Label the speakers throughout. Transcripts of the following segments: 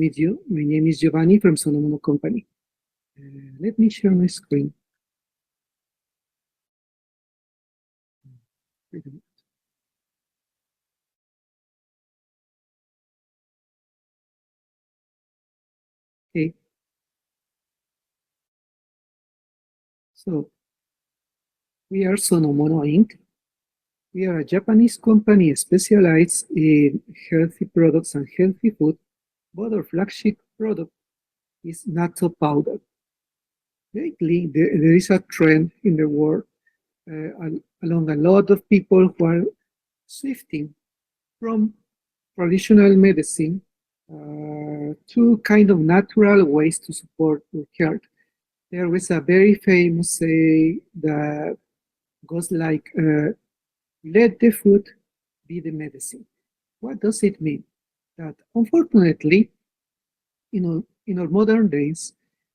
Speaker 1: With you. My name is Giovanni from Sonomono Company. Let me share my screen. Wait a minute. Okay. So we are Sonomono Inc. We are a Japanese company specialized in healthy products and healthy food, but our flagship product is natto powder. Lately, there is a trend in the world along a lot of people who are shifting from traditional medicine to kind of natural ways to support your health. There was a very famous say that goes like, let the food be the medicine. What does it mean? That unfortunately, in our modern days,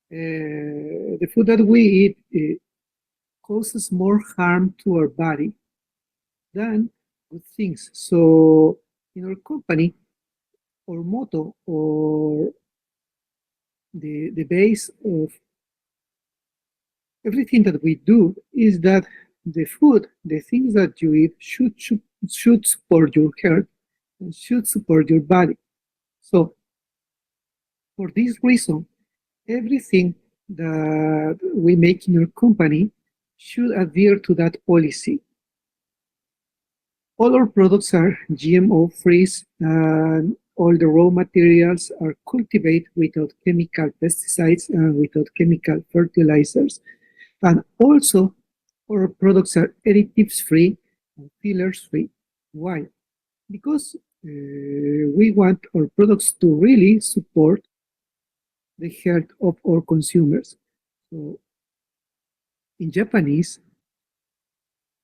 Speaker 1: the food that we eat causes more harm to our body than good things. So in our company, our motto or the base of everything that we do is that the food, the things that you eat should support your health and should support your body. So for this reason, everything that we make in our company should adhere to that policy. All our products are GMO free, and all the raw materials are cultivated without chemical pesticides and without chemical fertilizers. And also, our products are additives free and fillers free. Why? Because we want our products to really support the health of our consumers. So, in Japanese,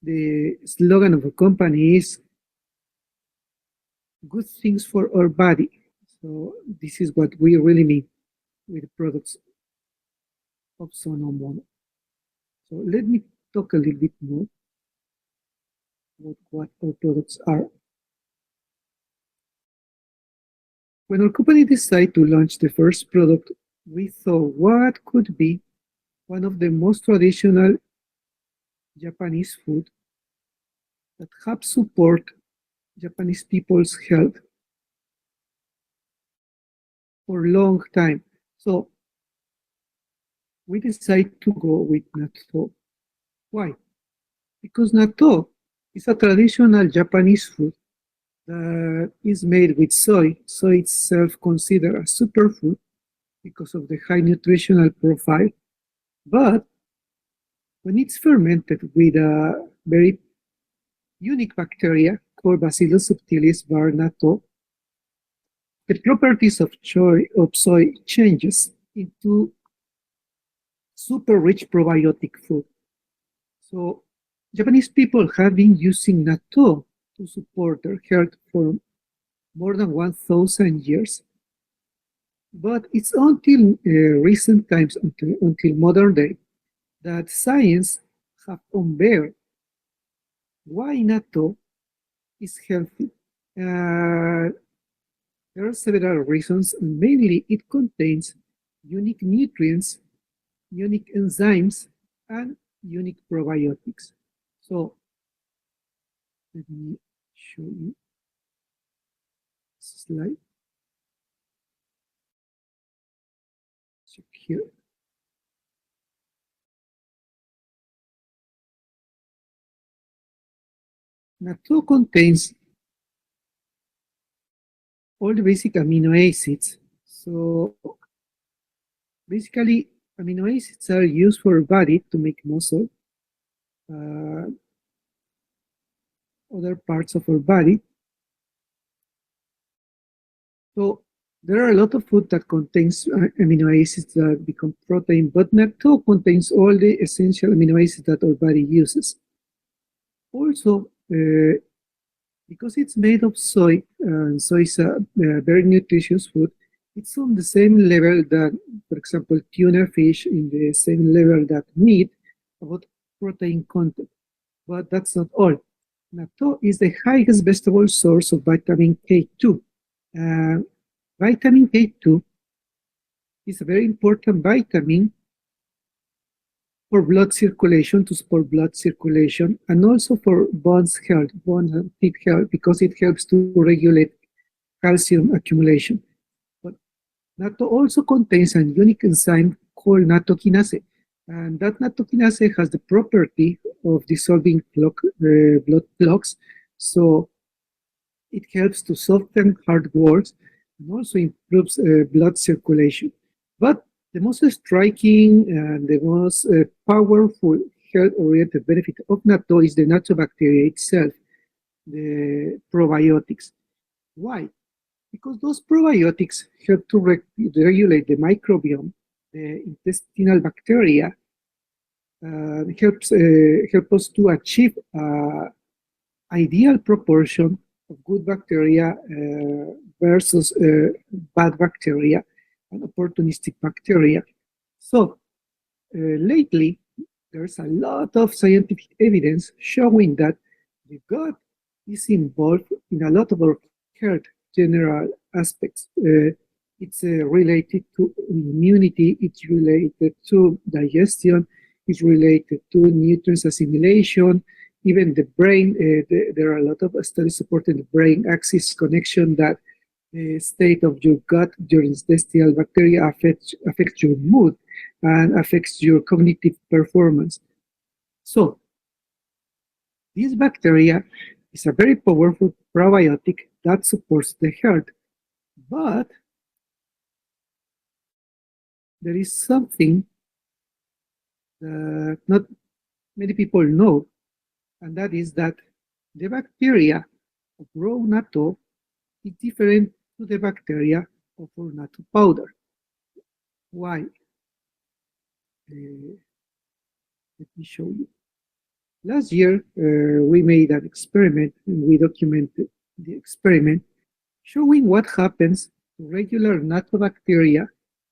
Speaker 1: the slogan of the company is good things for our body. So this is what we really mean with the products of Sonomono. So let me talk a little bit more about what our products are. When our company decided to launch the first product, we thought what could be one of the most traditional Japanese food that help support Japanese people's health for a long time. So we decided to go with natto. Why? Because natto is a traditional Japanese food that is made with soy. Soy itself considered a superfood because of the high nutritional profile. But when it's fermented with a very unique bacteria called Bacillus subtilis var natto, the properties of soy changes into super rich probiotic food. So Japanese people have been using natto to support their health for more than 1,000 years. But it's until recent times, until modern day, that science have unveiled why natto is healthy. There are several reasons, and mainly it contains unique nutrients, unique enzymes, and unique probiotics. So let me show you this slide. Check here. Natto contains all the basic amino acids. So basically, amino acids are used for our body to make muscle, other parts of our body. So there are a lot of food that contains amino acids that become protein, but natto contains all the essential amino acids that our body uses. Also, because it's made of soy, and soy is a very nutritious food, it's on the same level that, for example, tuna fish, in the same level that meat about protein content. But that's not all. Natto is the highest vegetable source of vitamin K2. Vitamin K2 is a very important vitamin for blood circulation, to support blood circulation, and also for bones health, bone and teeth health, because it helps to regulate calcium accumulation. But natto also contains a unique enzyme called nattokinase, and that nattokinase has the property of dissolving blood clots, so it helps to soften hard walls and also improves blood circulation. But the most striking and the most powerful health-oriented benefit of natto is the natto bacteria itself, the probiotics. Why? Because those probiotics help to regulate the microbiome, the intestinal bacteria, help us to achieve ideal proportion of good bacteria versus bad bacteria and opportunistic bacteria. So lately, there's a lot of scientific evidence showing that the gut is involved in a lot of our health general aspects. It's related to immunity, it's related to digestion, it's related to nutrients assimilation, even the brain. There are a lot of studies supporting the brain axis connection, that the state of your gut during intestinal bacteria affects your mood and affects your cognitive performance. So this bacteria is a very powerful probiotic that supports the health. But there is something that not many people know, and that is that the bacteria of raw natto is different to the bacteria of our natto powder. Why? Let me show you. Last year, we made an experiment, and we documented the experiment, showing what happens to regular natto bacteria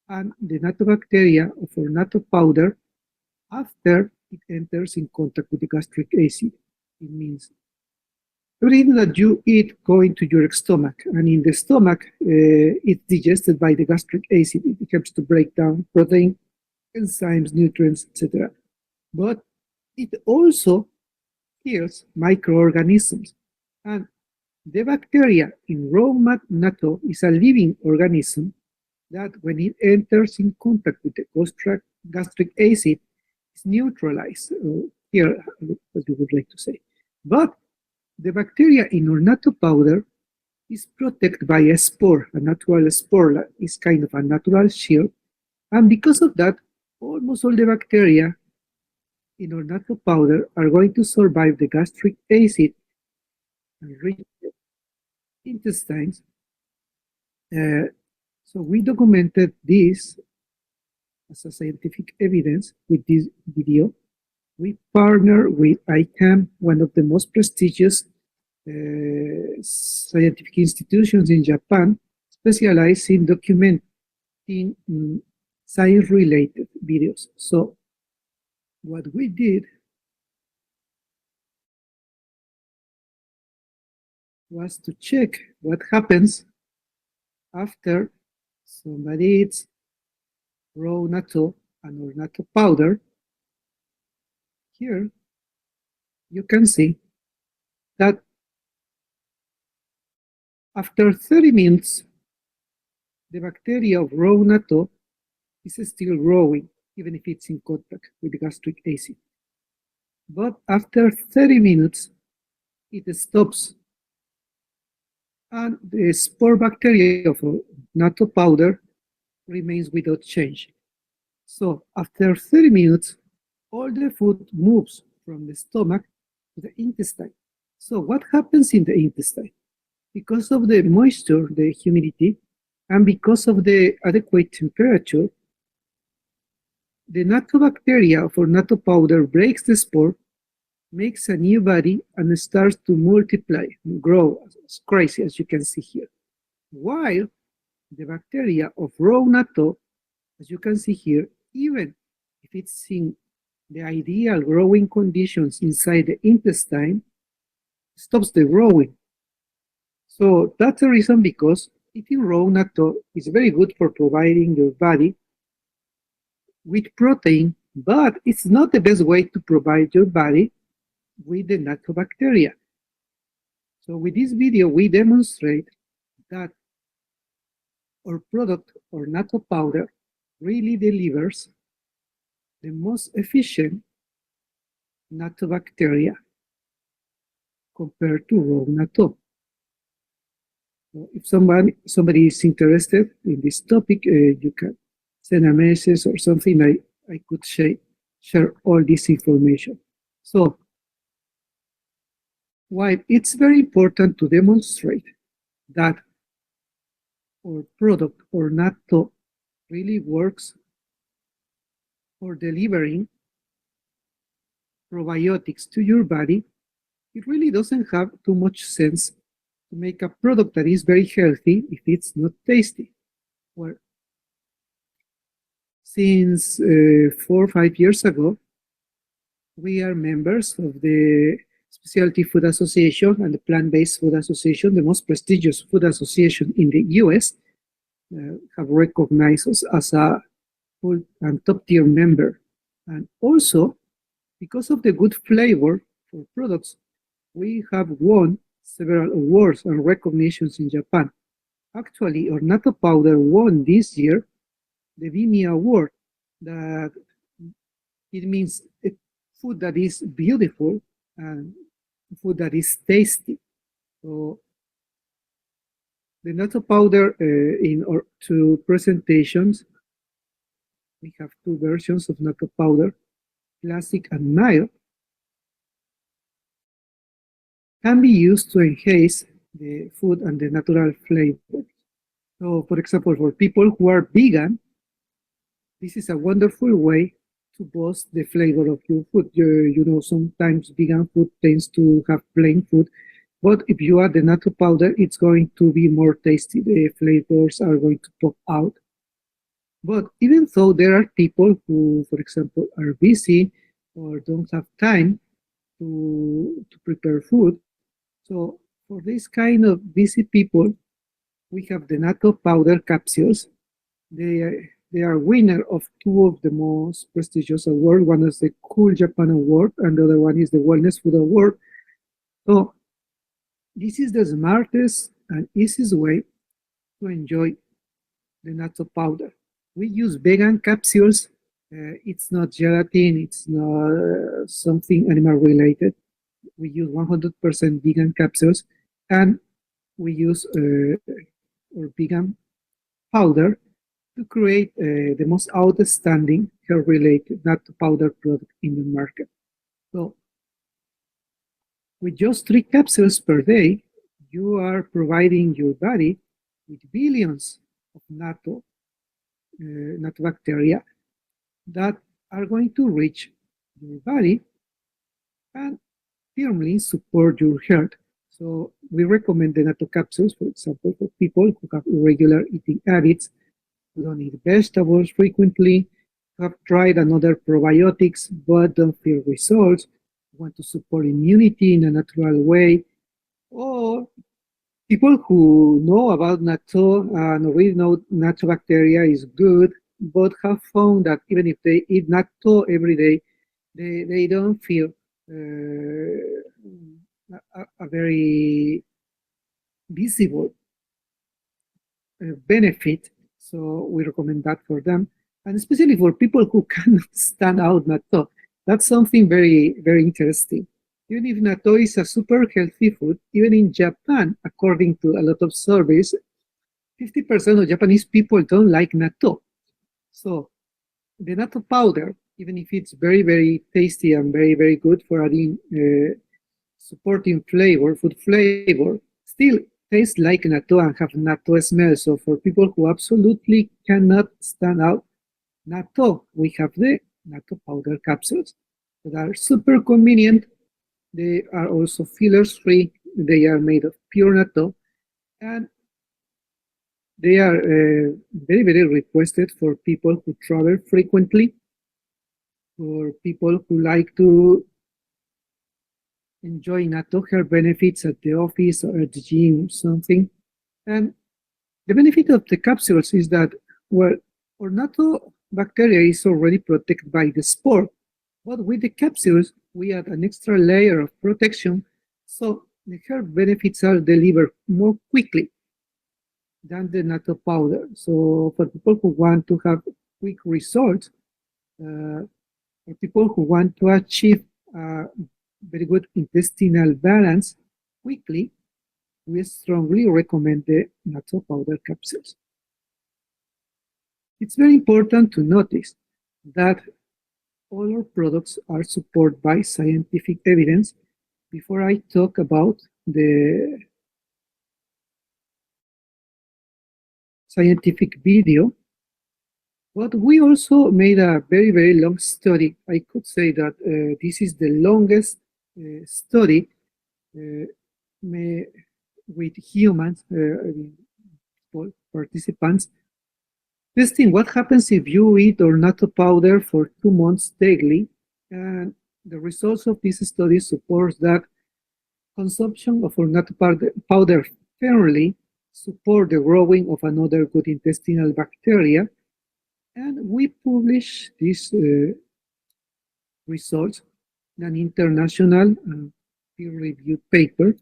Speaker 1: and the natto bacteria of our natto powder after it enters in contact with the gastric acid. It means everything that you eat goes into your stomach, and in the stomach, it's digested by the gastric acid. It helps to break down protein, enzymes, nutrients, etc. But it also kills microorganisms. And the bacteria in raw natto is a living organism that, when it enters in contact with the gastric acid, is neutralized. Here, what you would like to say. But the bacteria in our natto powder is protected by a spore, a natural spore that is kind of a natural shield. And because of that, almost all the bacteria in our natto powder are going to survive the gastric acid and reach the intestines. So we documented this as a scientific evidence with this video. We partner with ICAM, one of the most prestigious scientific institutions in Japan, specialized in documenting science-related videos. So what we did was to check what happens after somebody eats raw natto and or natto powder. Here you can see that after 30 minutes, the bacteria of raw natto is still growing, even if it's in contact with the gastric acid. But after 30 minutes, it stops, and the spore bacteria of natto powder remains without change. So after 30 minutes, all the food moves from the stomach to the intestine. So what happens in the intestine? Because of the moisture, the humidity, and because of the adequate temperature, the natto bacteria for natto powder breaks the spore, makes a new body, and starts to multiply and grow as crazy, as you can see here. While the bacteria of raw natto, as you can see here, even if it's in the ideal growing conditions inside the intestine, stops the growing. So that's the reason, because eating raw natto is very good for providing your body with protein, but it's not the best way to provide your body with the natto bacteria. So with this video, we demonstrate that our product, or natto powder, really delivers the most efficient natto bacteria compared to raw natto. So if somebody is interested in this topic, you can send a message or something. I could share all this information. So while it's very important to demonstrate that our product, or natto, really works for delivering probiotics to your body, it really doesn't have too much sense to make a product that is very healthy if it's not tasty. Well, since 4 or 5 years ago, we are members of the Specialty Food Association and the Plant-Based Food Association, the most prestigious food association in the US, have recognized us as a full and top-tier member. And also, because of the good flavor for products, we have won several awards and recognitions in Japan. Actually, our natto powder won this year the VIMI award. That it means a food that is beautiful and food that is tasty. So the natto powder, in our 2 presentations, we have 2 versions of natto powder, classic and mild, can be used to enhance the food and the natural flavor. So, for example, for people who are vegan, this is a wonderful way to boost the flavor of your food. You know, sometimes vegan food tends to have plain food, but if you add the natto powder, it's going to be more tasty. The flavors are going to pop out. But even though there are people who, for example, are busy or don't have time to prepare food, so for this kind of busy people, we have the natto powder capsules. They are winner of 2 of the most prestigious awards. One is the Cool Japan Award, and the other one is the Wellness Food Award. So this is the smartest and easiest way to enjoy the natto powder. We use vegan capsules. It's not gelatin. It's not something animal related. We use 100% vegan capsules, and we use our vegan powder to create the most outstanding hair-related natto powder product in the market. So with just 3 capsules per day, you are providing your body with billions of natto bacteria that are going to reach your body and firmly support your health. So we recommend the natto capsules, for example, for people who have irregular eating habits, who don't eat vegetables frequently, have tried another probiotics but don't feel results, want to support immunity in a natural way, or people who know about natto and really know natto bacteria is good, but have found that even if they eat natto every day, they don't feel a very visible benefit. So we recommend that for them, and especially for people who cannot stand out natto. That's something very, very interesting. Even if natto is a super healthy food, even in Japan, according to a lot of surveys, 50% of Japanese people don't like natto. So the natto powder, even if it's very, very tasty and very, very good for adding supporting flavor, food flavor, still tastes like natto and have natto smell. So for people who absolutely cannot stand out natto, we have the natto powder capsules that are super convenient. They are also fillers free. They are made of pure natto, and they are very, very requested for people who travel frequently, for people who like to enjoy natto hair benefits at the office or at the gym or something. And the benefit of the capsules is that, well, our natto bacteria is already protected by the spore, but with the capsules, we add an extra layer of protection, so the health benefits are delivered more quickly than the natto powder. So for people who want to have quick results, for people who want to achieve very good intestinal balance quickly, we strongly recommend the natto powder capsules. It's very important to notice that all our products are supported by scientific evidence. Before I talk about the scientific video, but we also made a very, very long study. I could say that this is the longest study with humans, participants, testing what happens if you eat our natto powder for 2 months daily. And the results of this study supports that consumption of our natto powder fairly support the growing of another good intestinal bacteria. And we publish these results in an international peer-reviewed paper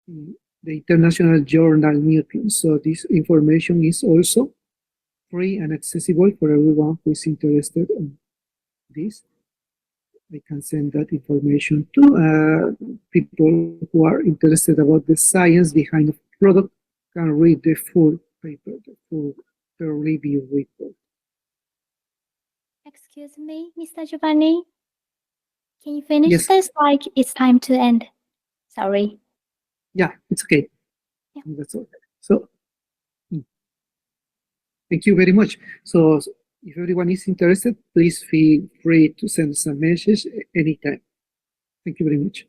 Speaker 1: in the international journal Newton. So this information is also free and accessible for everyone who is interested in this. I can send that information to people who are interested about the science behind the product, can read the full paper, the full review report.
Speaker 2: Excuse me, Mr. Giovanni. Can you finish
Speaker 1: Yes.
Speaker 2: this? Like it's time to end. Sorry.
Speaker 1: Yeah, it's okay.
Speaker 2: Yeah.
Speaker 1: That's all. So, thank you very much. So, if everyone is interested, please feel free to send us a message anytime. Thank you very much.